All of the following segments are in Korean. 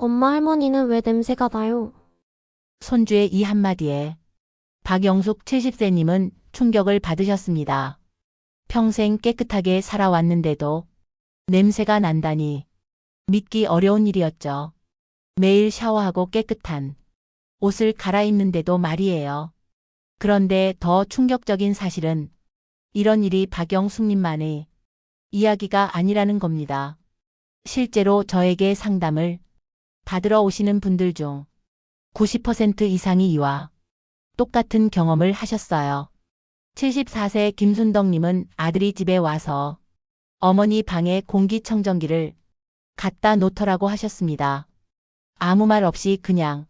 엄마 할머니는 왜 냄새가 나요? 손주의 이 한마디에 박영숙 70세님은 충격을 받으셨습니다. 평생 깨끗하게 살아왔는데도 냄새가 난다니 믿기 어려운 일이었죠. 매일 샤워하고 깨끗한 옷을 갈아입는데도 말이에요. 그런데 더 충격적인 사실은 이런 일이 박영숙님만의 이야기가 아니라는 겁니다. 실제로 저에게 상담을 받으러 오시는 분들 중 90% 이상이 이와 똑같은 경험을 하셨어요. 74세 김순덕님은 아들이 집에 와서 어머니 방에 공기청정기를 갖다 놓더라고 하셨습니다. 아무 말 없이 그냥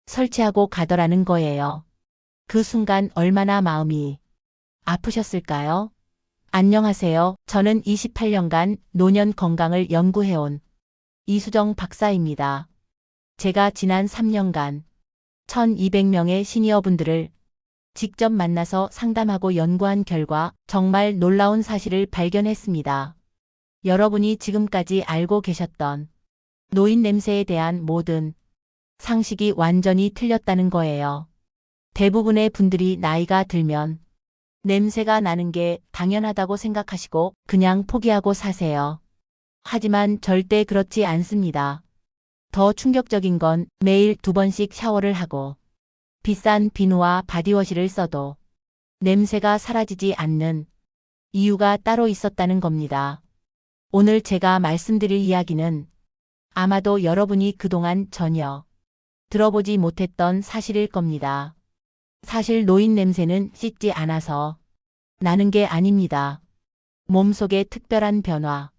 설치하고 가더라는 거예요. 그 순간 얼마나 마음이 아프셨을까요? 안녕하세요. 저는 28년간 노년 건강을 연구해온 이수정 박사입니다. 제가 지난 3년간 1200명의 시니어분들을 직접 만나서 상담하고 연구한 결과 정말 놀라운 사실을 발견했습니다. 여러분이 지금까지 알고 계셨던 노인 냄새에 대한 모든 상식이 완전히 틀렸다는 거예요. 대부분의 분들이 나이가 들면 냄새가 나는 게 당연하다고 생각하시고 그냥 포기하고 사세요. 하지만 절대 그렇지 않습니다. 더 충격적인 건 매일 2번씩 샤워를 하고 비싼 비누와 바디워시를 써도 냄새가 사라지지 않는 이유가 따로 있었다는 겁니다. 오늘 제가 말씀드릴 이야기는 아마도 여러분이 그동안 전혀 들어보지 못했던 사실일 겁니다. 사실 노인 냄새는 씻지 않아서 나는 게 아닙니다. 몸속의 특별한 변화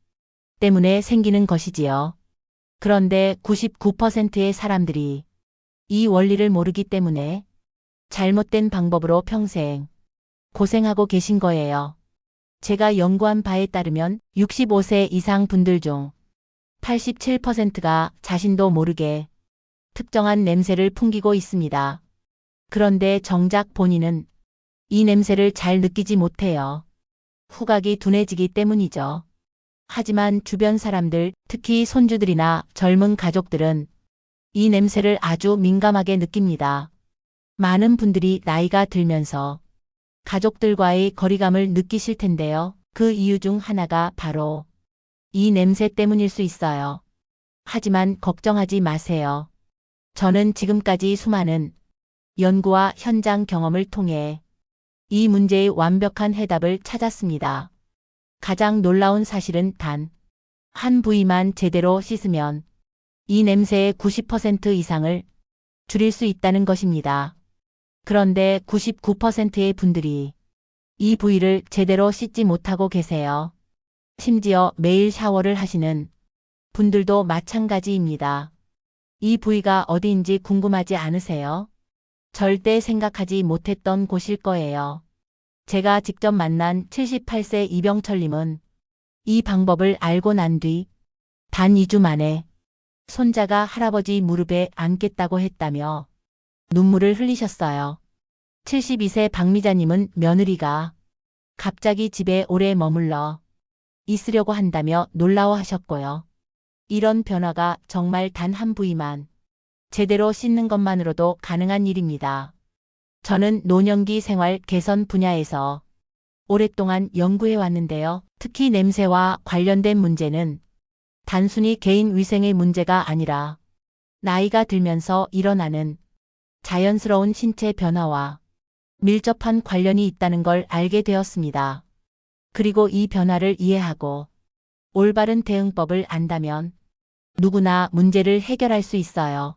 때문에 생기는 것이지요. 그런데 99%의 사람들이 이 원리를 모르기 때문에 잘못된 방법으로 평생 고생하고 계신 거예요. 제가 연구한 바에 따르면 65세 이상 분들 중 87%가 자신도 모르게 특정한 냄새를 풍기고 있습니다. 그런데 정작 본인은 이 냄새를 잘 느끼지 못해요. 후각이 둔해지기 때문이죠. 하지만 주변 사람들, 특히 손주들이나 젊은 가족들은 이 냄새를 아주 민감하게 느낍니다. 많은 분들이 나이가 들면서 가족들과의 거리감을 느끼실 텐데요. 그 이유 중 하나가 바로 이 냄새 때문일 수 있어요. 하지만 걱정하지 마세요. 저는 지금까지 수많은 연구와 현장 경험을 통해 이 문제의 완벽한 해답을 찾았습니다. 가장 놀라운 사실은 단 한 부위만 제대로 씻으면 이 냄새의 90% 이상을 줄일 수 있다는 것입니다. 그런데 99%의 분들이 이 부위를 제대로 씻지 못하고 계세요. 심지어 매일 샤워를 하시는 분들도 마찬가지입니다. 이 부위가 어디인지 궁금하지 않으세요? 절대 생각하지 못했던 곳일 거예요. 제가 직접 만난 78세 이병철님은 이 방법을 알고 난 뒤 단 2주 만에 손자가 할아버지 무릎에 앉겠다고 했다며 눈물을 흘리셨어요. 72세 박미자님은 며느리가 갑자기 집에 오래 머물러 있으려고 한다며 놀라워하셨고요. 이런 변화가 정말 단 한 부위만 제대로 씻는 것만으로도 가능한 일입니다. 저는 노년기 생활 개선 분야에서 오랫동안 연구해 왔는데요. 특히 냄새와 관련된 문제는 단순히 개인 위생의 문제가 아니라 나이가 들면서 일어나는 자연스러운 신체 변화와 밀접한 관련이 있다는 걸 알게 되었습니다. 그리고 이 변화를 이해하고 올바른 대응법을 안다면 누구나 문제를 해결할 수 있어요.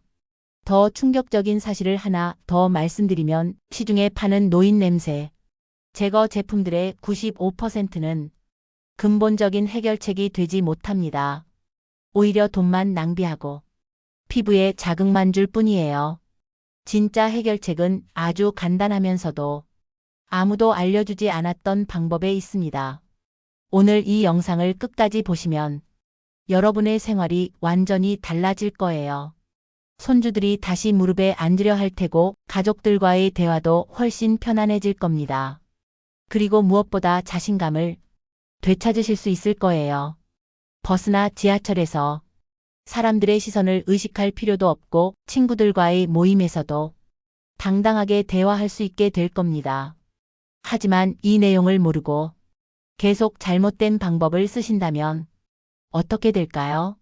더 충격적인 사실을 하나 더 말씀드리면 시중에 파는 노인 냄새 제거 제품들의 95%는 근본적인 해결책이 되지 못합니다. 오히려 돈만 낭비하고 피부에 자극만 줄 뿐이에요. 진짜 해결책은 아주 간단하면서도 아무도 알려주지 않았던 방법에 있습니다. 오늘 이 영상을 끝까지 보시면 여러분의 생활이 완전히 달라질 거예요. 손주들이 다시 무릎에 앉으려 할 테고 가족들과의 대화도 훨씬 편안해질 겁니다. 그리고 무엇보다 자신감을 되찾으실 수 있을 거예요. 버스나 지하철에서 사람들의 시선을 의식할 필요도 없고 친구들과의 모임에서도 당당하게 대화할 수 있게 될 겁니다. 하지만 이 내용을 모르고 계속 잘못된 방법을 쓰신다면 어떻게 될까요?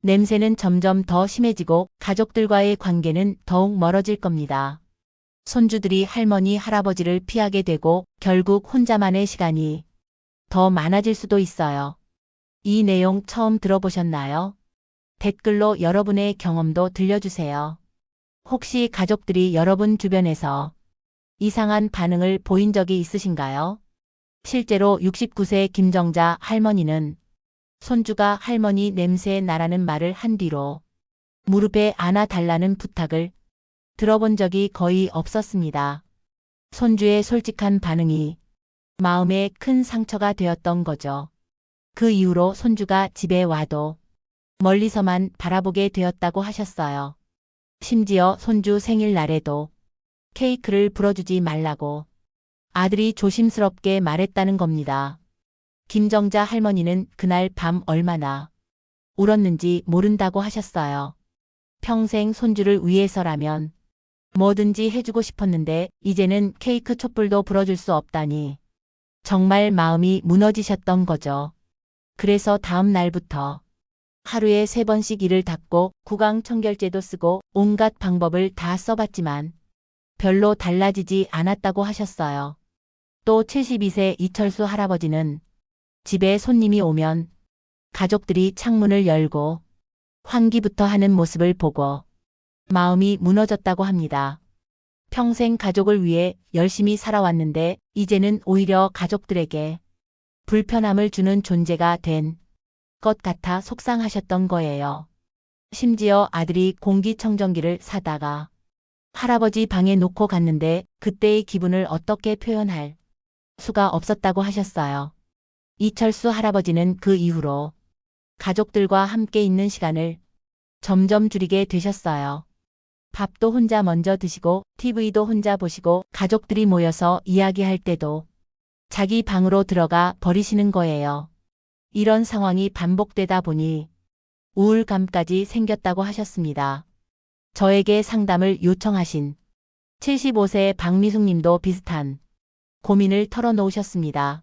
냄새는 점점 더 심해지고 가족들과의 관계는 더욱 멀어질 겁니다. 손주들이 할머니, 할아버지를 피하게 되고 결국 혼자만의 시간이 더 많아질 수도 있어요. 이 내용 처음 들어보셨나요? 댓글로 여러분의 경험도 들려주세요. 혹시 가족들이 여러분 주변에서 이상한 반응을 보인 적이 있으신가요? 실제로 69세 김정자 할머니는 손주가 할머니 냄새 나라는 말을 한 뒤로 무릎에 안아달라는 부탁을 들어본 적이 거의 없었습니다. 손주의 솔직한 반응이 마음에 큰 상처가 되었던 거죠. 그 이후로 손주가 집에 와도 멀리서만 바라보게 되었다고 하셨어요. 심지어 손주 생일날에도 케이크를 불어주지 말라고 아들이 조심스럽게 말했다는 겁니다. 김정자 할머니는 그날 밤 얼마나 울었는지 모른다고 하셨어요. 평생 손주를 위해서라면 뭐든지 해주고 싶었는데 이제는 케이크 촛불도 불어줄 수 없다니 정말 마음이 무너지셨던 거죠. 그래서 다음 날부터 하루에 3번씩 이를 닦고 구강청결제도 쓰고 온갖 방법을 다 써봤지만 별로 달라지지 않았다고 하셨어요. 또 72세 이철수 할아버지는 집에 손님이 오면 가족들이 창문을 열고 환기부터 하는 모습을 보고 마음이 무너졌다고 합니다. 평생 가족을 위해 열심히 살아왔는데 이제는 오히려 가족들에게 불편함을 주는 존재가 된 것 같아 속상하셨던 거예요. 심지어 아들이 공기청정기를 사다가 할아버지 방에 놓고 갔는데 그때의 기분을 어떻게 표현할 수가 없었다고 하셨어요. 이철수 할아버지는 그 이후로 가족들과 함께 있는 시간을 점점 줄이게 되셨어요. 밥도 혼자 먼저 드시고 TV도 혼자 보시고 가족들이 모여서 이야기할 때도 자기 방으로 들어가 버리시는 거예요. 이런 상황이 반복되다 보니 우울감까지 생겼다고 하셨습니다. 저에게 상담을 요청하신 75세 박미숙 님도 비슷한 고민을 털어놓으셨습니다.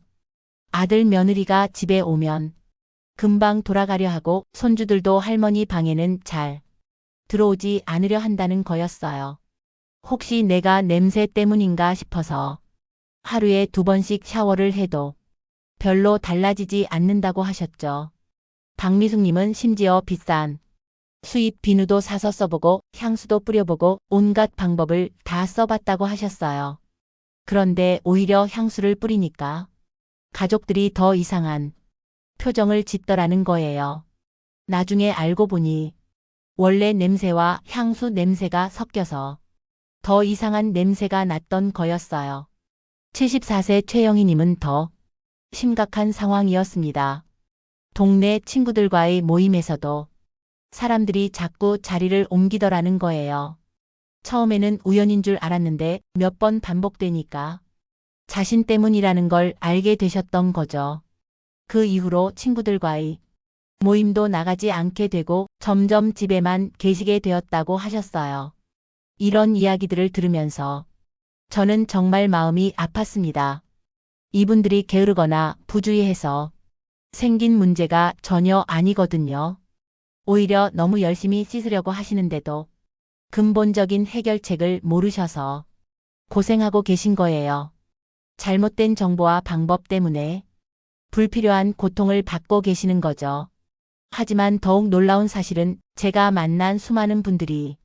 아들 며느리가 집에 오면 금방 돌아가려 하고 손주들도 할머니 방에는 잘 들어오지 않으려 한다는 거였어요. 혹시 내가 냄새 때문인가 싶어서 하루에 2번씩 샤워를 해도 별로 달라지지 않는다고 하셨죠. 박미숙님은 심지어 비싼 수입 비누도 사서 써보고 향수도 뿌려보고 온갖 방법을 다 써봤다고 하셨어요. 그런데 오히려 향수를 뿌리니까 가족들이 더 이상한 표정을 짓더라는 거예요. 나중에 알고 보니 원래 냄새와 향수 냄새가 섞여서 더 이상한 냄새가 났던 거였어요. 74세 최영희님은 더 심각한 상황이었습니다. 동네 친구들과의 모임에서도 사람들이 자꾸 자리를 옮기더라는 거예요. 처음에는 우연인 줄 알았는데 몇 번 반복되니까 자신 때문이라는 걸 알게 되셨던 거죠. 그 이후로 친구들과의 모임도 나가지 않게 되고 점점 집에만 계시게 되었다고 하셨어요. 이런 이야기들을 들으면서 저는 정말 마음이 아팠습니다. 이분들이 게으르거나 부주의해서 생긴 문제가 전혀 아니거든요. 오히려 너무 열심히 씻으려고 하시는데도 근본적인 해결책을 모르셔서 고생하고 계신 거예요. 잘못된 정보와 방법 때문에 불필요한 고통을 받고 계시는 거죠. 하지만 더욱 놀라운 사실은 제가 만난 수많은 분들이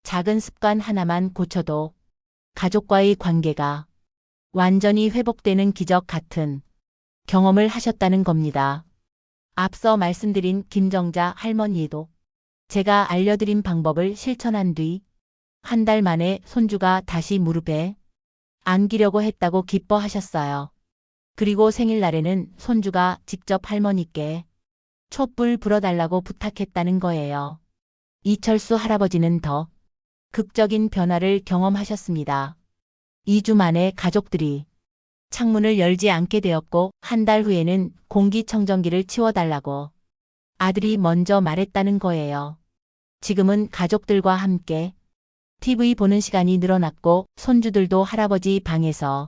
작은 습관 하나만 고쳐도 가족과의 관계가 완전히 회복되는 기적 같은 경험을 하셨다는 겁니다. 앞서 말씀드린 김정자 할머니도 제가 알려드린 방법을 실천한 뒤 한 달 만에 손주가 다시 무릎에 안기려고 했다고 기뻐하셨어요. 그리고 생일날에는 손주가 직접 할머니께 촛불 불어달라고 부탁했다는 거예요. 이철수 할아버지는 더 극적인 변화를 경험하셨습니다. 2주 만에 가족들이 창문을 열지 않게 되었고 한 달 후에는 공기청정기를 치워달라고 아들이 먼저 말했다는 거예요. 지금은 가족들과 함께 TV 보는 시간이 늘어났고 손주들도 할아버지 방에서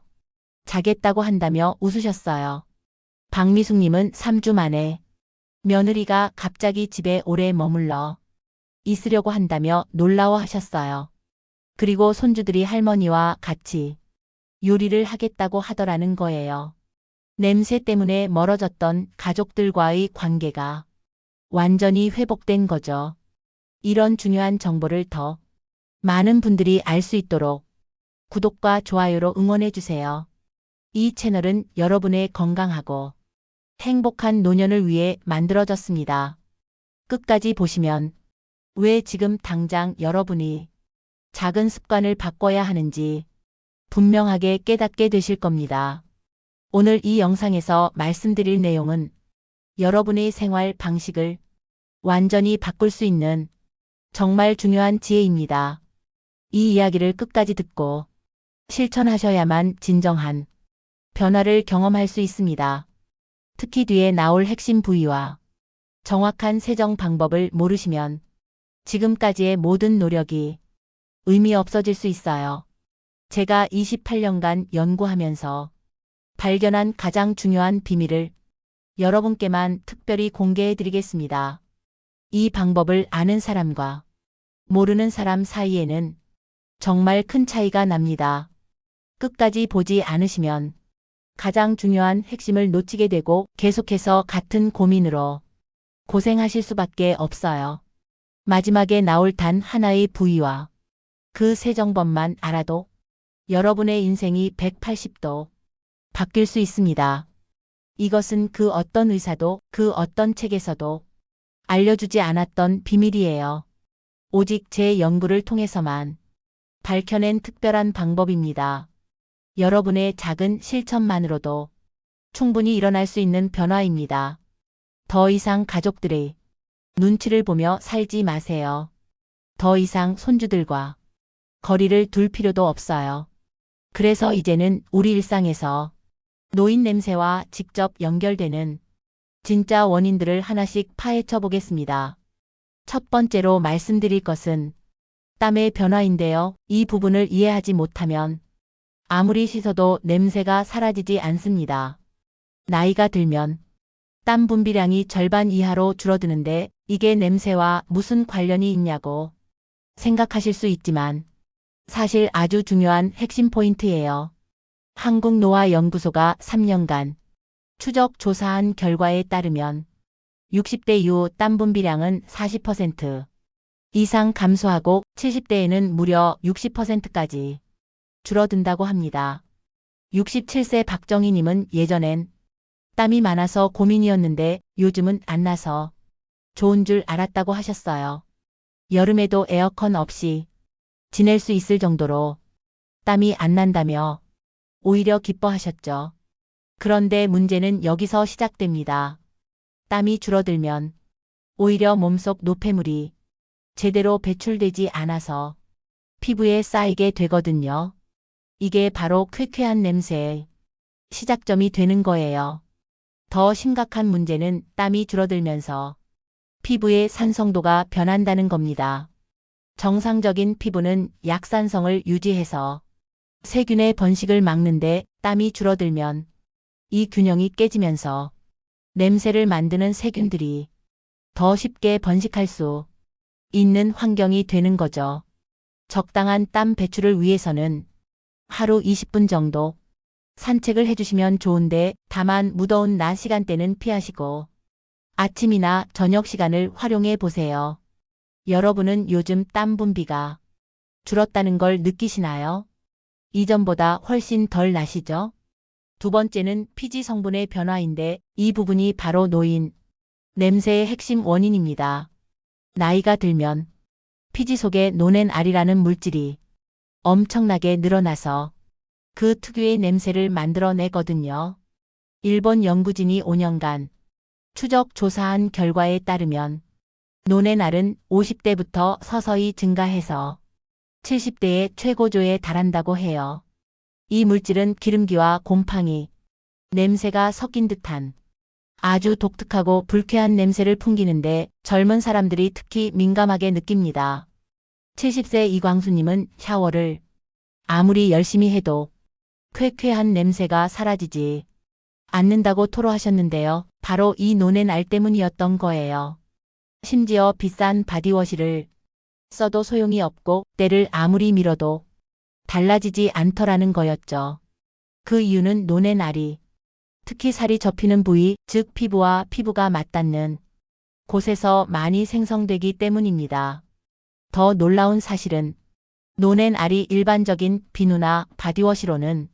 자겠다고 한다며 웃으셨어요. 박미숙님은 3주 만에 며느리가 갑자기 집에 오래 머물러 있으려고 한다며 놀라워하셨어요. 그리고 손주들이 할머니와 같이 요리를 하겠다고 하더라는 거예요. 냄새 때문에 멀어졌던 가족들과의 관계가 완전히 회복된 거죠. 이런 중요한 정보를 더 많은 분들이 알 수 있도록 구독과 좋아요로 응원해주세요. 이 채널은 여러분의 건강하고 행복한 노년을 위해 만들어졌습니다. 끝까지 보시면 왜 지금 당장 여러분이 작은 습관을 바꿔야 하는지 분명하게 깨닫게 되실 겁니다. 오늘 이 영상에서 말씀드릴 내용은 여러분의 생활 방식을 완전히 바꿀 수 있는 정말 중요한 지혜입니다. 이 이야기를 끝까지 듣고 실천하셔야만 진정한 변화를 경험할 수 있습니다. 특히 뒤에 나올 핵심 부위와 정확한 세정 방법을 모르시면 지금까지의 모든 노력이 의미 없어질 수 있어요. 제가 28년간 연구하면서 발견한 가장 중요한 비밀을 여러분께만 특별히 공개해 드리겠습니다. 이 방법을 아는 사람과 모르는 사람 사이에는 정말 큰 차이가 납니다. 끝까지 보지 않으시면 가장 중요한 핵심을 놓치게 되고 계속해서 같은 고민으로 고생하실 수밖에 없어요. 마지막에 나올 단 하나의 부위와 그 세정법만 알아도 여러분의 인생이 180도 바뀔 수 있습니다. 이것은 그 어떤 의사도 그 어떤 책에서도 알려주지 않았던 비밀이에요. 오직 제 연구를 통해서만 밝혀낸 특별한 방법입니다. 여러분의 작은 실천만으로도 충분히 일어날 수 있는 변화입니다. 더 이상 가족들의 눈치를 보며 살지 마세요. 더 이상 손주들과 거리를 둘 필요도 없어요. 그래서 이제는 우리 일상에서 노인 냄새와 직접 연결되는 진짜 원인들을 하나씩 파헤쳐 보겠습니다. 첫 번째로 말씀드릴 것은 땀의 변화인데요. 이 부분을 이해하지 못하면 아무리 씻어도 냄새가 사라지지 않습니다. 나이가 들면 땀 분비량이 절반 이하로 줄어드는데 이게 냄새와 무슨 관련이 있냐고 생각하실 수 있지만 사실 아주 중요한 핵심 포인트예요. 한국노화연구소가 3년간 추적 조사한 결과에 따르면 60대 이후 땀 분비량은 40% 이상 감소하고 70대에는 무려 60%까지 줄어든다고 합니다. 67세 박정희님은 예전엔 땀이 많아서 고민이었는데 요즘은 안 나서 좋은 줄 알았다고 하셨어요. 여름에도 에어컨 없이 지낼 수 있을 정도로 땀이 안 난다며 오히려 기뻐하셨죠. 그런데 문제는 여기서 시작됩니다. 땀이 줄어들면 오히려 몸속 노폐물이 제대로 배출되지 않아서 피부에 쌓이게 되거든요. 이게 바로 쾌쾌한 냄새의 시작점이 되는 거예요. 더 심각한 문제는 땀이 줄어들면서 피부의 산성도가 변한다는 겁니다. 정상적인 피부는 약산성을 유지해서 세균의 번식을 막는데 땀이 줄어들면 이 균형이 깨지면서 냄새를 만드는 세균들이 더 쉽게 번식할 수 있는 환경이 되는 거죠. 적당한 땀 배출을 위해서는 하루 20분 정도 산책을 해주시면 좋은데 다만 무더운 낮 시간대는 피하시고 아침이나 저녁 시간을 활용해 보세요. 여러분은 요즘 땀 분비가 줄었다는 걸 느끼시나요? 이전보다 훨씬 덜 나시죠? 두 번째는 피지 성분의 변화인데 이 부분이 바로 노인 냄새의 핵심 원인입니다. 나이가 들면 피지 속에 노넨알이라는 물질이 엄청나게 늘어나서 그 특유의 냄새를 만들어내거든요. 일본 연구진이 5년간 추적 조사한 결과에 따르면 노넨알은 50대부터 서서히 증가해서 70대의 최고조에 달한다고 해요. 이 물질은 기름기와 곰팡이, 냄새가 섞인 듯한 아주 독특하고 불쾌한 냄새를 풍기는데 젊은 사람들이 특히 민감하게 느낍니다. 70세 이광수님은 샤워를 아무리 열심히 해도 쾌쾌한 냄새가 사라지지 않는다고 토로하셨는데요. 바로 이 노넨 알 때문이었던 거예요. 심지어 비싼 바디워시를 써도 소용이 없고 때를 아무리 밀어도 달라지지 않더라는 거였죠. 그 이유는 노넨 알이 특히 살이 접히는 부위, 즉 피부와 피부가 맞닿는 곳에서 많이 생성되기 때문입니다. 더 놀라운 사실은 노넨 알이 일반적인 비누나 바디워시로는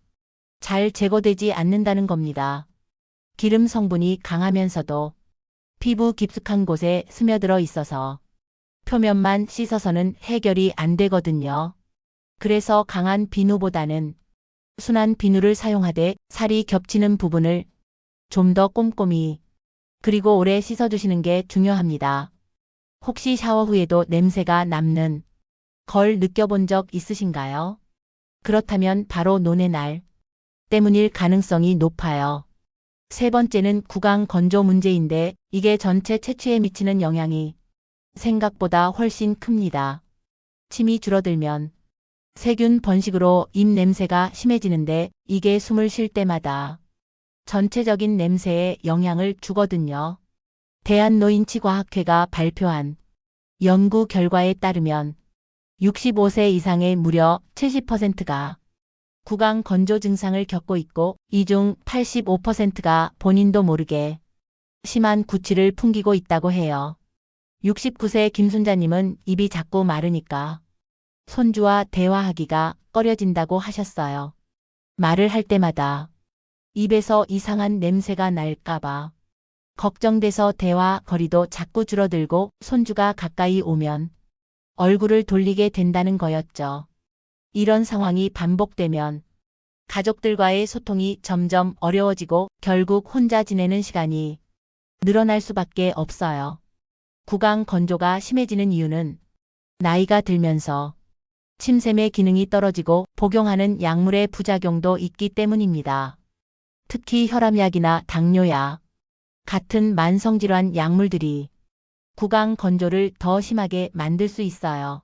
잘 제거되지 않는다는 겁니다. 기름 성분이 강하면서도 피부 깊숙한 곳에 스며들어 있어서 표면만 씻어서는 해결이 안 되거든요. 그래서 강한 비누보다는 순한 비누를 사용하되 살이 겹치는 부분을 좀 더 꼼꼼히 그리고 오래 씻어주시는 게 중요합니다. 혹시 샤워 후에도 냄새가 남는 걸 느껴본 적 있으신가요? 그렇다면 바로 노넨 알 때문일 가능성이 높아요. 세 번째는 구강 건조 문제인데 이게 전체 채취에 미치는 영향이 생각보다 훨씬 큽니다. 침이 줄어들면 세균 번식으로 입 냄새가 심해지는데 이게 숨을 쉴 때마다 전체적인 냄새에 영향을 주거든요. 대한노인치과학회가 발표한 연구 결과에 따르면 65세 이상의 무려 70%가 구강 건조 증상을 겪고 있고 이 중 85%가 본인도 모르게 심한 구취를 풍기고 있다고 해요. 69세 김순자님은 입이 자꾸 마르니까 손주와 대화하기가 꺼려진다고 하셨어요. 말을 할 때마다 입에서 이상한 냄새가 날까봐 걱정돼서 대화 거리도 자꾸 줄어들고 손주가 가까이 오면 얼굴을 돌리게 된다는 거였죠. 이런 상황이 반복되면 가족들과의 소통이 점점 어려워지고 결국 혼자 지내는 시간이 늘어날 수밖에 없어요. 구강 건조가 심해지는 이유는 나이가 들면서 침샘의 기능이 떨어지고 복용하는 약물의 부작용도 있기 때문입니다. 특히 혈압약이나 당뇨약 같은 만성질환 약물들이 구강 건조를 더 심하게 만들 수 있어요.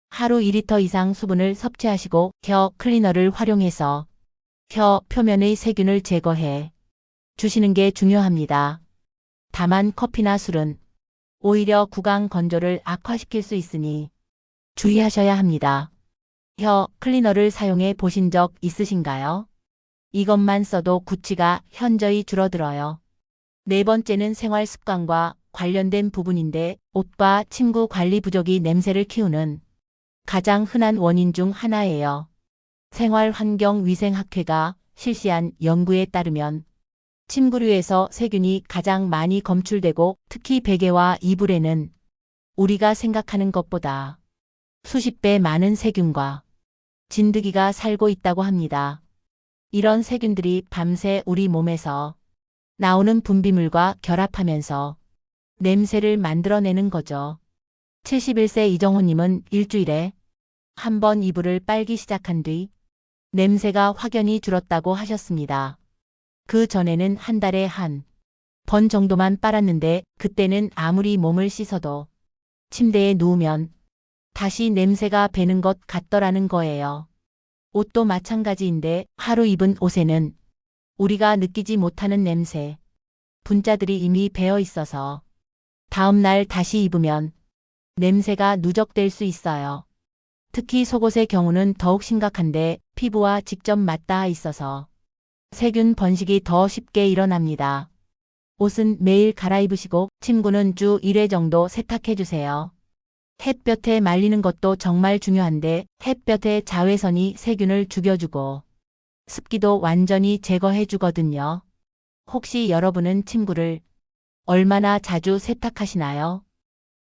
하루 2리터 이상 수분을 섭취하시고 혀 클리너를 활용해서 혀 표면의 세균을 제거해 주시는 게 중요합니다. 다만 커피나 술은 오히려 구강 건조를 악화시킬 수 있으니 주의하셔야 합니다. 혀 클리너를 사용해 보신 적 있으신가요? 이것만 써도 구취가 현저히 줄어들어요. 네 번째는 생활 습관과 관련된 부분인데 옷과 침구 관리 부족이 냄새를 키우는 가장 흔한 원인 중 하나예요. 생활환경위생학회가 실시한 연구에 따르면 침구류에서 세균이 가장 많이 검출되고 특히 베개와 이불에는 우리가 생각하는 것보다 수십 배 많은 세균과 진드기가 살고 있다고 합니다. 이런 세균들이 밤새 우리 몸에서 나오는 분비물과 결합하면서 냄새를 만들어내는 거죠. 71세 이정호님은 일주일에 한 번 이불을 빨기 시작한 뒤 냄새가 확연히 줄었다고 하셨습니다. 그 전에는 한 달에 한 번 정도만 빨았는데 그때는 아무리 몸을 씻어도 침대에 누우면 다시 냄새가 배는 것 같더라는 거예요. 옷도 마찬가지인데 하루 입은 옷에는 우리가 느끼지 못하는 냄새, 분자들이 이미 배어 있어서 다음 날 다시 입으면 냄새가 누적될 수 있어요. 특히 속옷의 경우는 더욱 심각한데 피부와 직접 맞닿아 있어서 세균 번식이 더 쉽게 일어납니다. 옷은 매일 갈아입으시고 침구는 주 1회 정도 세탁해 주세요. 햇볕에 말리는 것도 정말 중요한데 햇볕의 자외선이 세균을 죽여주고 습기도 완전히 제거해 주거든요. 혹시 여러분은 침구를 얼마나 자주 세탁하시나요?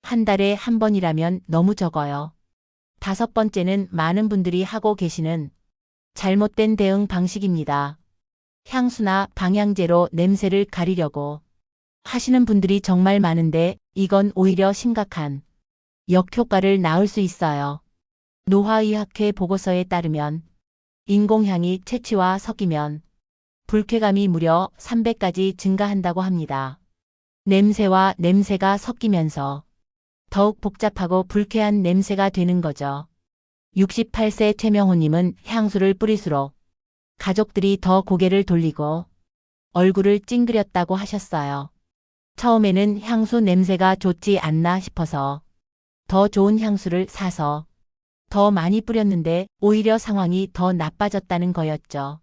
한 달에 한 번이라면 너무 적어요. 다섯 번째는 많은 분들이 하고 계시는 잘못된 대응 방식입니다. 향수나 방향제로 냄새를 가리려고 하시는 분들이 정말 많은데 이건 오히려 심각한 역효과를 낳을 수 있어요. 노화의학회 보고서에 따르면 인공향이 채취와 섞이면 불쾌감이 무려 3배까지 증가한다고 합니다. 냄새와 냄새가 섞이면서 더욱 복잡하고 불쾌한 냄새가 되는 거죠. 68세 최명호님은 향수를 뿌릴수록 가족들이 더 고개를 돌리고 얼굴을 찡그렸다고 하셨어요. 처음에는 향수 냄새가 좋지 않나 싶어서 더 좋은 향수를 사서 더 많이 뿌렸는데 오히려 상황이 더 나빠졌다는 거였죠.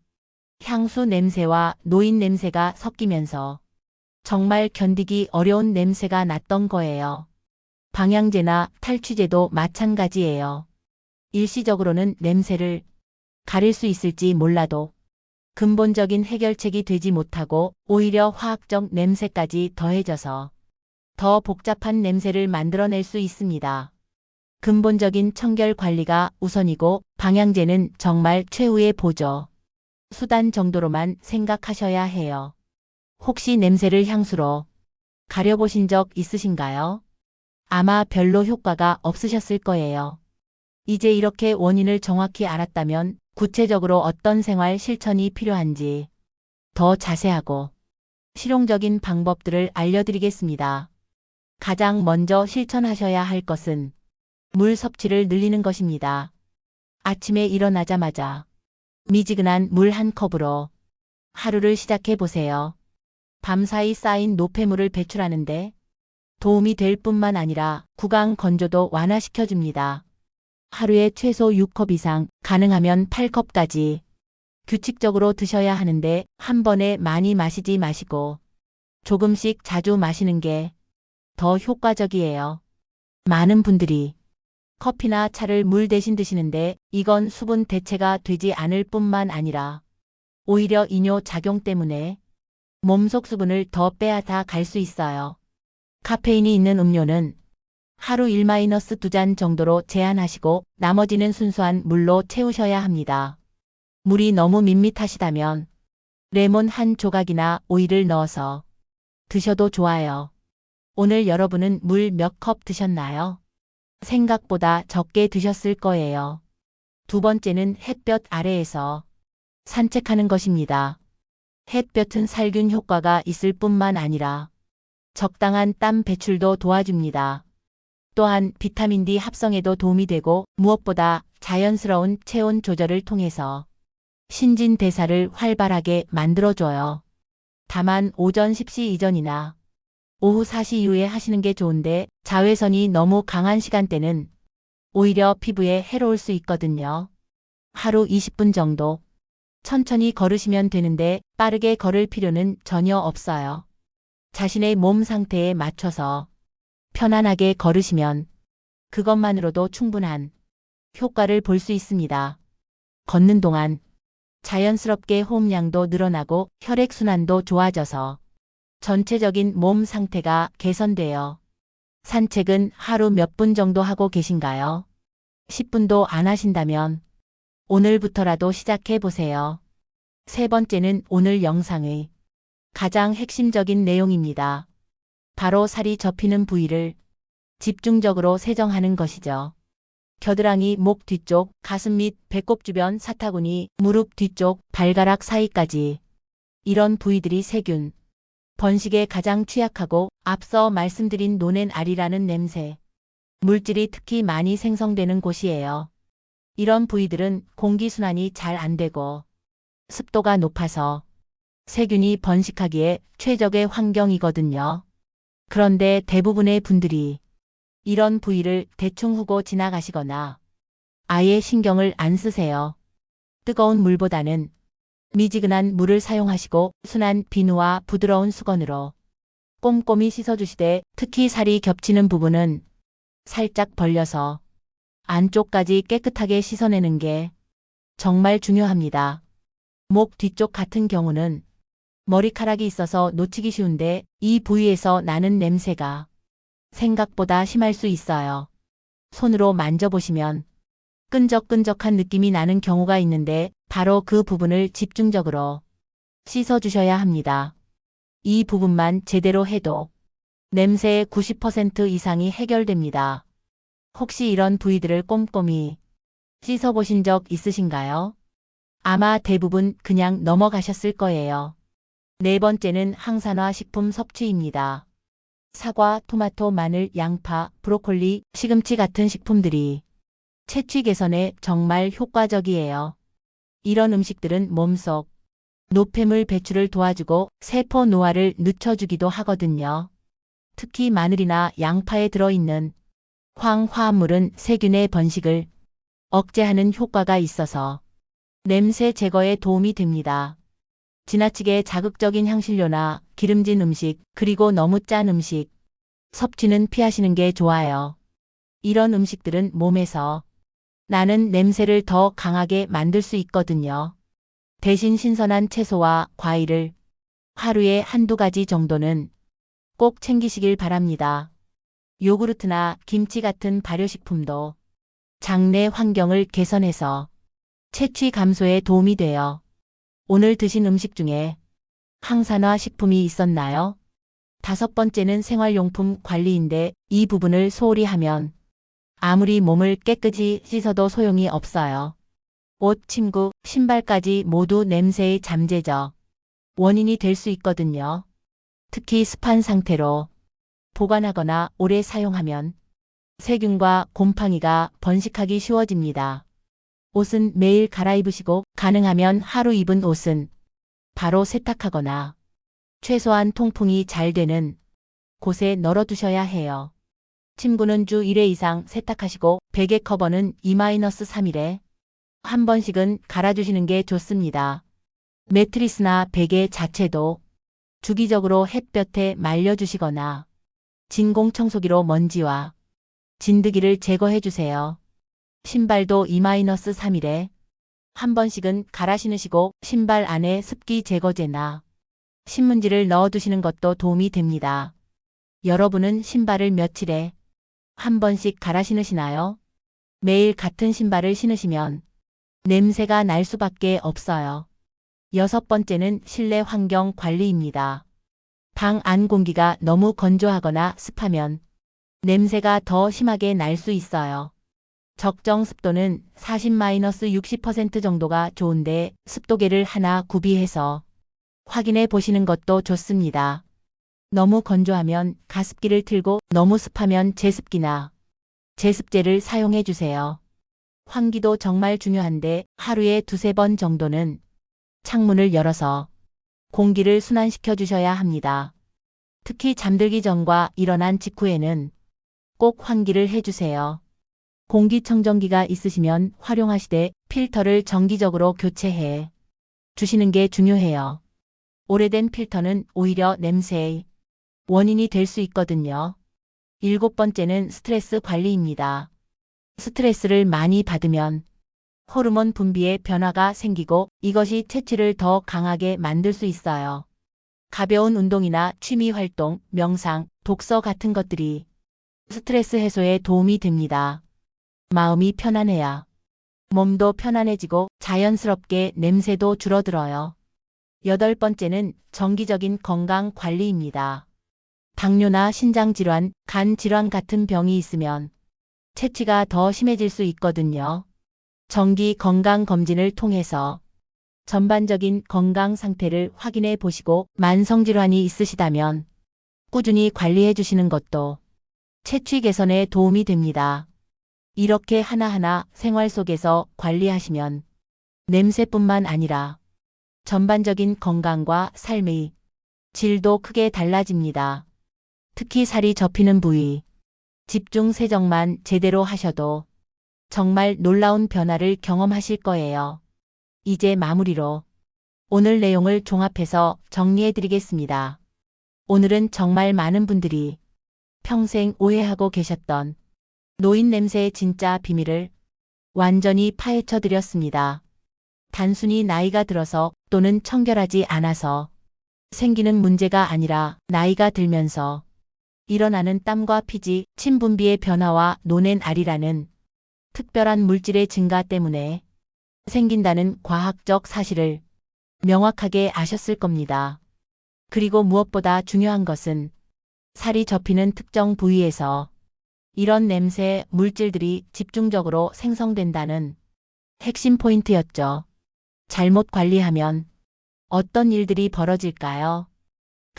향수 냄새와 노인 냄새가 섞이면서 정말 견디기 어려운 냄새가 났던 거예요. 방향제나 탈취제도 마찬가지예요. 일시적으로는 냄새를 가릴 수 있을지 몰라도 근본적인 해결책이 되지 못하고 오히려 화학적 냄새까지 더해져서 더 복잡한 냄새를 만들어낼 수 있습니다. 근본적인 청결 관리가 우선이고 방향제는 정말 최후의 보조 수단 정도로만 생각하셔야 해요. 혹시 냄새를 향수로 가려보신 적 있으신가요? 아마 별로 효과가 없으셨을 거예요. 이제 이렇게 원인을 정확히 알았다면 구체적으로 어떤 생활 실천이 필요한지 더 자세하고 실용적인 방법들을 알려드리겠습니다. 가장 먼저 실천하셔야 할 것은 물 섭취를 늘리는 것입니다. 아침에 일어나자마자 미지근한 물 한 컵으로 하루를 시작해 보세요. 밤사이 쌓인 노폐물을 배출하는데 도움이 될 뿐만 아니라 구강 건조도 완화시켜줍니다. 하루에 최소 6컵 이상, 가능하면 8컵까지 규칙적으로 드셔야 하는데 한 번에 많이 마시지 마시고 조금씩 자주 마시는 게 더 효과적이에요. 많은 분들이 커피나 차를 물 대신 드시는데 이건 수분 대체가 되지 않을 뿐만 아니라 오히려 이뇨 작용 때문에 몸속 수분을 더 빼앗아 갈 수 있어요. 카페인이 있는 음료는 하루 1-2잔 정도로 제한하시고 나머지는 순수한 물로 채우셔야 합니다. 물이 너무 밋밋하시다면 레몬 한 조각이나 오이를 넣어서 드셔도 좋아요. 오늘 여러분은 물 몇 컵 드셨나요? 생각보다 적게 드셨을 거예요. 두 번째는 햇볕 아래에서 산책하는 것입니다. 햇볕은 살균 효과가 있을 뿐만 아니라 적당한 땀 배출도 도와줍니다. 또한 비타민 D 합성에도 도움이 되고 무엇보다 자연스러운 체온 조절을 통해서 신진대사를 활발하게 만들어줘요. 다만 오전 10시 이전이나 오후 4시 이후에 하시는 게 좋은데 자외선이 너무 강한 시간대는 오히려 피부에 해로울 수 있거든요. 하루 20분 정도 천천히 걸으시면 되는데 빠르게 걸을 필요는 전혀 없어요. 자신의 몸 상태에 맞춰서 편안하게 걸으시면 그것만으로도 충분한 효과를 볼 수 있습니다. 걷는 동안 자연스럽게 호흡량도 늘어나고 혈액순환도 좋아져서 전체적인 몸 상태가 개선돼요. 산책은 하루 몇 분 정도 하고 계신가요? 10분도 안 하신다면 오늘부터라도 시작해 보세요. 세 번째는 오늘 영상의 가장 핵심적인 내용입니다. 바로 살이 접히는 부위를 집중적으로 세정하는 것이죠. 겨드랑이, 목 뒤쪽, 가슴 및 배꼽 주변 사타구니, 무릎 뒤쪽, 발가락 사이까지 이런 부위들이 세균, 번식에 가장 취약하고 앞서 말씀드린 노넨알이라는 냄새, 물질이 특히 많이 생성되는 곳이에요. 이런 부위들은 공기순환이 잘 안 되고 습도가 높아서 세균이 번식하기에 최적의 환경이거든요. 그런데 대부분의 분들이 이런 부위를 대충 후고 지나가시거나 아예 신경을 안 쓰세요. 뜨거운 물보다는 미지근한 물을 사용하시고 순한 비누와 부드러운 수건으로 꼼꼼히 씻어주시되 특히 살이 겹치는 부분은 살짝 벌려서 안쪽까지 깨끗하게 씻어내는 게 정말 중요합니다. 목 뒤쪽 같은 경우는 머리카락이 있어서 놓치기 쉬운데 이 부위에서 나는 냄새가 생각보다 심할 수 있어요. 손으로 만져보시면 끈적끈적한 느낌이 나는 경우가 있는데 바로 그 부분을 집중적으로 씻어주셔야 합니다. 이 부분만 제대로 해도 냄새의 90% 이상이 해결됩니다. 혹시 이런 부위들을 꼼꼼히 씻어보신 적 있으신가요? 아마 대부분 그냥 넘어가셨을 거예요. 네 번째는 항산화 식품 섭취입니다. 사과, 토마토, 마늘, 양파, 브로콜리, 시금치 같은 식품들이 채취 개선에 정말 효과적이에요. 이런 음식들은 몸속 노폐물 배출을 도와주고 세포 노화를 늦춰주기도 하거든요. 특히 마늘이나 양파에 들어있는 황화합물은 세균의 번식을 억제하는 효과가 있어서 냄새 제거에 도움이 됩니다. 지나치게 자극적인 향신료나 기름진 음식, 그리고 너무 짠 음식 섭취는 피하시는 게 좋아요. 이런 음식들은 몸에서 나는 냄새를 더 강하게 만들 수 있거든요. 대신 신선한 채소와 과일을 하루에 한두 가지 정도는 꼭 챙기시길 바랍니다. 요구르트나 김치 같은 발효식품도 장내 환경을 개선해서 채취 감소에 도움이 돼요. 오늘 드신 음식 중에 항산화 식품이 있었나요? 5번째는 생활용품 관리인데 이 부분을 소홀히 하면 아무리 몸을 깨끗이 씻어도 소용이 없어요. 옷, 침구, 신발까지 모두 냄새의 잠재적 원인이 될 수 있거든요. 특히 습한 상태로 보관하거나 오래 사용하면 세균과 곰팡이가 번식하기 쉬워집니다. 옷은 매일 갈아입으시고 가능하면 하루 입은 옷은 바로 세탁하거나 최소한 통풍이 잘 되는 곳에 널어두셔야 해요. 침구는 주 1회 이상 세탁하시고 베개 커버는 2-3일에 한 번씩은 갈아주시는 게 좋습니다. 매트리스나 베개 자체도 주기적으로 햇볕에 말려주시거나 진공청소기로 먼지와 진드기를 제거해 주세요. 신발도 2-3일에 한 번씩은 갈아 신으시고 신발 안에 습기 제거제나 신문지를 넣어두시는 것도 도움이 됩니다. 여러분은 신발을 며칠에 한 번씩 갈아 신으시나요? 매일 같은 신발을 신으시면 냄새가 날 수밖에 없어요. 6번째는 실내 환경 관리입니다. 방 안 공기가 너무 건조하거나 습하면 냄새가 더 심하게 날 수 있어요. 적정 습도는 40-60% 정도가 좋은데 습도계를 하나 구비해서 확인해 보시는 것도 좋습니다. 너무 건조하면 가습기를 틀고 너무 습하면 제습기나 제습제를 사용해 주세요. 환기도 정말 중요한데 하루에 2-3번 정도는 창문을 열어서 공기를 순환시켜 주셔야 합니다. 특히 잠들기 전과 일어난 직후에는 꼭 환기를 해주세요. 공기청정기가 있으시면 활용하시되 필터를 정기적으로 교체해 주시는 게 중요해요. 오래된 필터는 오히려 냄새의 원인이 될 수 있거든요. 7번째는 스트레스 관리입니다. 스트레스를 많이 받으면 호르몬 분비에 변화가 생기고 이것이 채취를 더 강하게 만들 수 있어요. 가벼운 운동이나 취미 활동, 명상, 독서 같은 것들이 스트레스 해소에 도움이 됩니다. 마음이 편안해야 몸도 편안해지고 자연스럽게 냄새도 줄어들어요. 8번째는 정기적인 건강 관리입니다. 당뇨나 신장질환, 간질환 같은 병이 있으면 채취가 더 심해질 수 있거든요. 정기 건강검진을 통해서 전반적인 건강 상태를 확인해 보시고 만성질환이 있으시다면 꾸준히 관리해 주시는 것도 채취 개선에 도움이 됩니다. 이렇게 하나하나 생활 속에서 관리하시면 냄새뿐만 아니라 전반적인 건강과 삶의 질도 크게 달라집니다. 특히 살이 접히는 부위, 집중 세정만 제대로 하셔도 정말 놀라운 변화를 경험하실 거예요. 이제 마무리로 오늘 내용을 종합해서 정리해 드리겠습니다. 오늘은 정말 많은 분들이 평생 오해하고 계셨던 노인 냄새의 진짜 비밀을 완전히 파헤쳐 드렸습니다. 단순히 나이가 들어서 또는 청결하지 않아서 생기는 문제가 아니라 나이가 들면서 일어나는 땀과 피지, 침 분비의 변화와 노낸 알이라는 특별한 물질의 증가 때문에 생긴다는 과학적 사실을 명확하게 아셨을 겁니다. 그리고 무엇보다 중요한 것은 살이 접히는 특정 부위에서 이런 냄새 물질들이 집중적으로 생성된다는 핵심 포인트였죠. 잘못 관리하면 어떤 일들이 벌어질까요?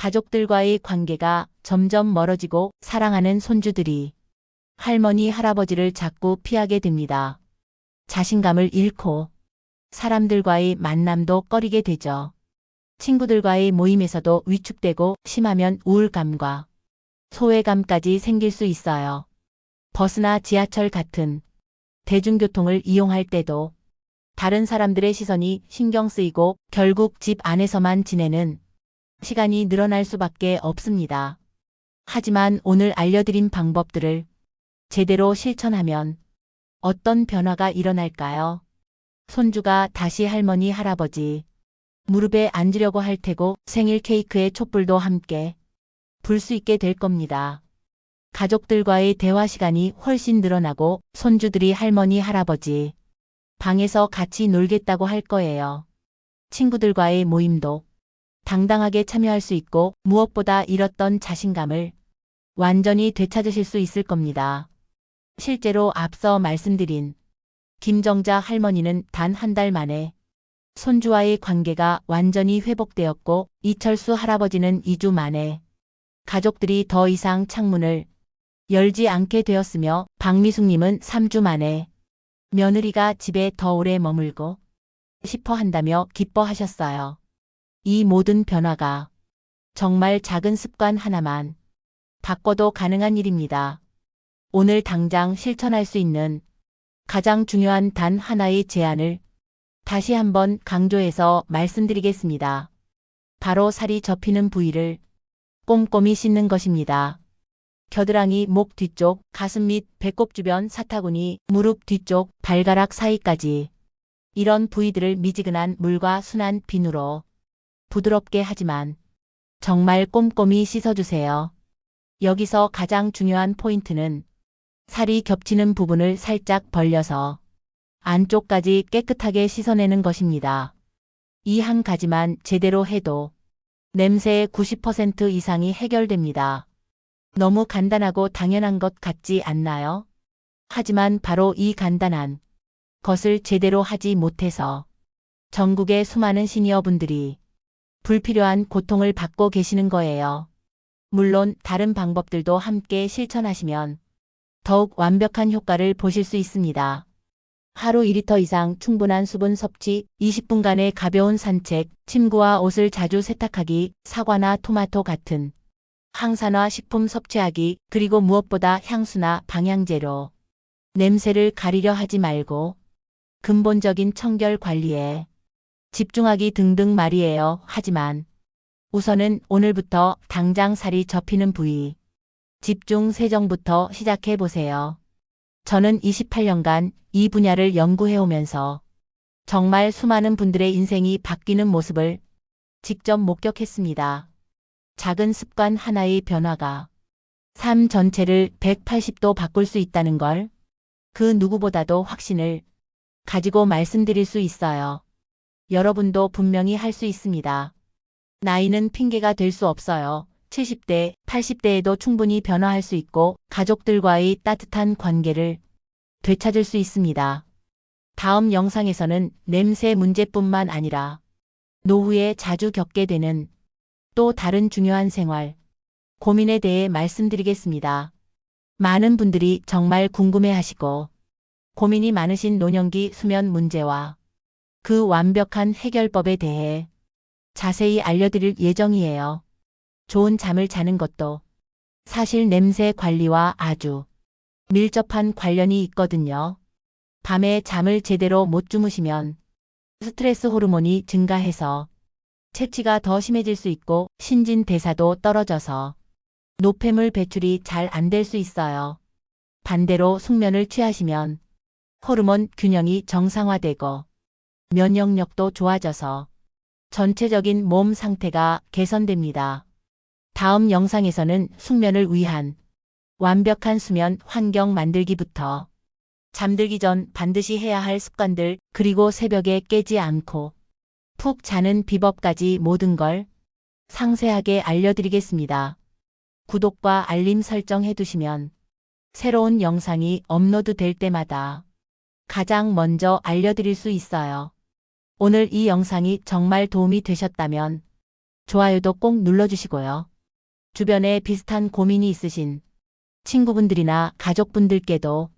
가족들과의 관계가 점점 멀어지고 사랑하는 손주들이 할머니, 할아버지를 자꾸 피하게 됩니다. 자신감을 잃고 사람들과의 만남도 꺼리게 되죠. 친구들과의 모임에서도 위축되고 심하면 우울감과 소외감까지 생길 수 있어요. 버스나 지하철 같은 대중교통을 이용할 때도 다른 사람들의 시선이 신경 쓰이고 결국 집 안에서만 지내는 시간이 늘어날 수밖에 없습니다. 하지만 오늘 알려드린 방법들을 제대로 실천하면 어떤 변화가 일어날까요? 손주가 다시 할머니, 할아버지 무릎에 앉으려고 할 테고 생일 케이크에 촛불도 함께 불 수 있게 될 겁니다. 가족들과의 대화 시간이 훨씬 늘어나고 손주들이 할머니, 할아버지 방에서 같이 놀겠다고 할 거예요. 친구들과의 모임도 당당하게 참여할 수 있고 무엇보다 잃었던 자신감을 완전히 되찾으실 수 있을 겁니다. 실제로 앞서 말씀드린 김정자 할머니는 단 한 달 만에 손주와의 관계가 완전히 회복되었고 이철수 할아버지는 2주 만에 가족들이 더 이상 창문을 열지 않게 되었으며 박미숙님은 3주 만에 며느리가 집에 더 오래 머물고 싶어 한다며 기뻐하셨어요. 이 모든 변화가 정말 작은 습관 하나만 바꿔도 가능한 일입니다. 오늘 당장 실천할 수 있는 가장 중요한 단 하나의 제안을 다시 한번 강조해서 말씀드리겠습니다. 바로 살이 접히는 부위를 꼼꼼히 씻는 것입니다. 겨드랑이, 목 뒤쪽, 가슴 및 배꼽 주변 사타구니, 무릎 뒤쪽, 발가락 사이까지 이런 부위들을 미지근한 물과 순한 비누로 부드럽게 하지만 정말 꼼꼼히 씻어주세요. 여기서 가장 중요한 포인트는 살이 겹치는 부분을 살짝 벌려서 안쪽까지 깨끗하게 씻어내는 것입니다. 이 한 가지만 제대로 해도 냄새의 90% 이상이 해결됩니다. 너무 간단하고 당연한 것 같지 않나요? 하지만 바로 이 간단한 것을 제대로 하지 못해서 전국의 수많은 시니어분들이 불필요한 고통을 받고 계시는 거예요. 물론 다른 방법들도 함께 실천하시면 더욱 완벽한 효과를 보실 수 있습니다. 하루 2리터 이상 충분한 수분 섭취, 20분간의 가벼운 산책, 침구와 옷을 자주 세탁하기, 사과나 토마토 같은 항산화 식품 섭취하기, 그리고 무엇보다 향수나 방향제로 냄새를 가리려 하지 말고 근본적인 청결 관리에 집중하기 등등 말이에요. 하지만 우선은 오늘부터 당장 살이 접히는 부위 집중 세정부터 시작해 보세요. 저는 28년간 이 분야를 연구해오면서 정말 수많은 분들의 인생이 바뀌는 모습을 직접 목격했습니다. 작은 습관 하나의 변화가 삶 전체를 180도 바꿀 수 있다는 걸 그 누구보다도 확신을 가지고 말씀드릴 수 있어요. 여러분도 분명히 할 수 있습니다. 나이는 핑계가 될 수 없어요. 70대, 80대에도 충분히 변화할 수 있고 가족들과의 따뜻한 관계를 되찾을 수 있습니다. 다음 영상에서는 냄새 문제뿐만 아니라 노후에 자주 겪게 되는 또 다른 중요한 생활 고민에 대해 말씀드리겠습니다. 많은 분들이 정말 궁금해하시고 고민이 많으신 노년기 수면 문제와 그 완벽한 해결법에 대해 자세히 알려드릴 예정이에요. 좋은 잠을 자는 것도 사실 냄새 관리와 아주 밀접한 관련이 있거든요. 밤에 잠을 제대로 못 주무시면 스트레스 호르몬이 증가해서 체취가 더 심해질 수 있고 신진대사도 떨어져서 노폐물 배출이 잘 안 될 수 있어요. 반대로 숙면을 취하시면 호르몬 균형이 정상화되고 면역력도 좋아져서 전체적인 몸 상태가 개선됩니다. 다음 영상에서는 숙면을 위한 완벽한 수면 환경 만들기부터 잠들기 전 반드시 해야 할 습관들 그리고 새벽에 깨지 않고 푹 자는 비법까지 모든 걸 상세하게 알려드리겠습니다. 구독과 알림 설정해 두시면 새로운 영상이 업로드될 때마다 가장 먼저 알려드릴 수 있어요. 오늘 이 영상이 정말 도움이 되셨다면 좋아요도 꼭 눌러주시고요. 주변에 비슷한 고민이 있으신 친구분들이나 가족분들께도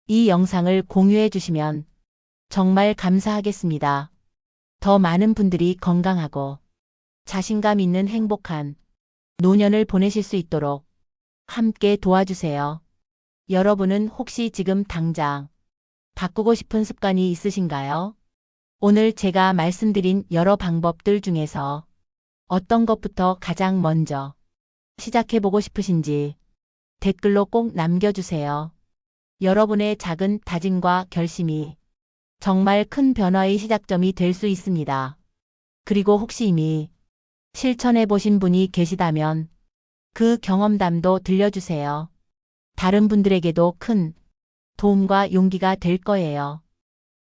이 영상을 공유해 주시면 정말 감사하겠습니다. 더 많은 분들이 건강하고 자신감 있는 행복한 노년을 보내실 수 있도록 함께 도와주세요. 여러분은 혹시 지금 당장 바꾸고 싶은 습관이 있으신가요? 오늘 제가 말씀드린 여러 방법들 중에서 어떤 것부터 가장 먼저 시작해보고 싶으신지 댓글로 꼭 남겨주세요. 여러분의 작은 다짐과 결심이 정말 큰 변화의 시작점이 될 수 있습니다. 그리고 혹시 이미 실천해보신 분이 계시다면 그 경험담도 들려주세요. 다른 분들에게도 큰 도움과 용기가 될 거예요.